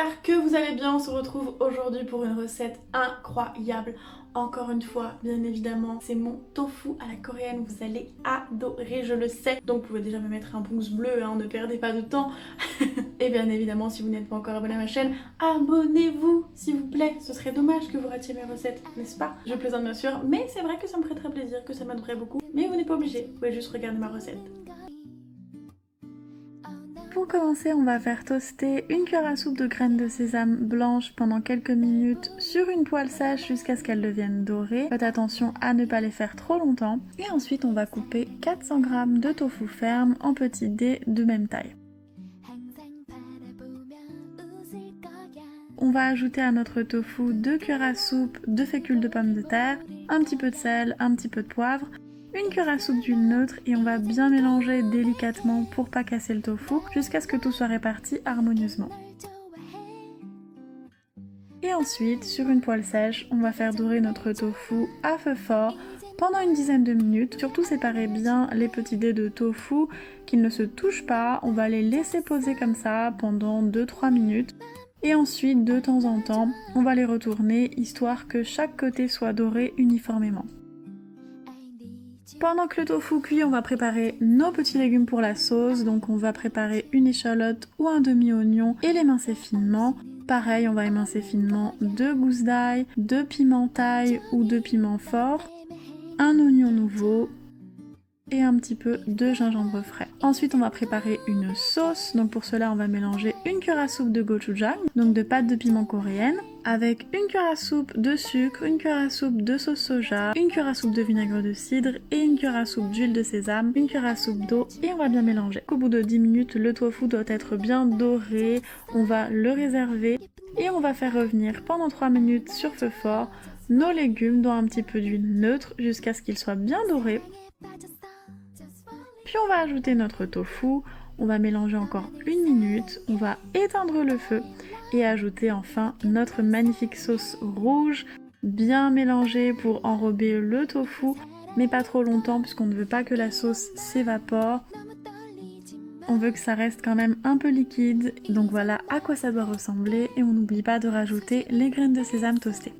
j'espère que vous allez bien. On se retrouve aujourd'hui pour une recette incroyable. Encore une fois, bien évidemment, c'est mon tofu à la coréenne. Vous allez adorer, je le sais. Donc vous pouvez déjà me mettre un pouce bleu, hein, ne perdez pas de temps. Et bien évidemment, si vous n'êtes pas encore abonné à ma chaîne, abonnez-vous s'il vous plaît. Ce serait dommage que vous ratiez mes recettes, n'est-ce pas? Je plaisante bien sûr, mais c'est vrai que ça me ferait très plaisir, que ça m'aiderait beaucoup. Mais vous n'êtes pas obligé, vous pouvez juste regarder ma recette. Pour commencer, on va faire toaster une cuillère à soupe de graines de sésame blanches pendant quelques minutes sur une poêle sèche jusqu'à ce qu'elles deviennent dorées. Faites attention à ne pas les faire trop longtemps. Et ensuite, on va couper 400 g de tofu ferme en petits dés de même taille. On va ajouter à notre tofu 2 cuillères à soupe de fécule de pommes de terre, un petit peu de sel, un petit peu de poivre, une cuillère à soupe d'huile neutre et on va bien mélanger délicatement pour pas casser le tofu jusqu'à ce que tout soit réparti harmonieusement. Et ensuite, sur une poêle sèche, on va faire dorer notre tofu à feu fort pendant une dizaine de minutes. Surtout séparer bien les petits dés de tofu, qu'ils ne se touchent pas. On va les laisser poser comme ça pendant 2-3 minutes. Et ensuite, de temps en temps, on va les retourner histoire que chaque côté soit doré uniformément. Pendant que le tofu cuit, on va préparer nos petits légumes pour la sauce. Donc on va préparer une échalote ou un demi-oignon et l'émincer finement. Pareil, on va émincer finement 2 gousses d'ail, 2 piments taille ou 2 piments forts, un oignon nouveau et un petit peu de gingembre frais. Ensuite, on va préparer une sauce. Donc pour cela, on va mélanger une cuillère à soupe de gochujang, donc de pâte de piment coréenne, avec une cuillère à soupe de sucre, une cuillère à soupe de sauce soja, une cuillère à soupe de vinaigre de cidre et une cuillère à soupe d'huile de sésame, une cuillère à soupe d'eau et on va bien mélanger. Au bout de 10 minutes, le tofu doit être bien doré, on va le réserver et on va faire revenir pendant 3 minutes sur feu fort nos légumes dans un petit peu d'huile neutre jusqu'à ce qu'ils soient bien dorés. Puis on va ajouter notre tofu, on va mélanger encore 1 minute, on va éteindre le feu et ajouter enfin notre magnifique sauce rouge, bien mélangée pour enrober le tofu, mais pas trop longtemps puisqu'on ne veut pas que la sauce s'évapore. On veut que ça reste quand même un peu liquide, donc voilà à quoi ça doit ressembler et on n'oublie pas de rajouter les graines de sésame toastées.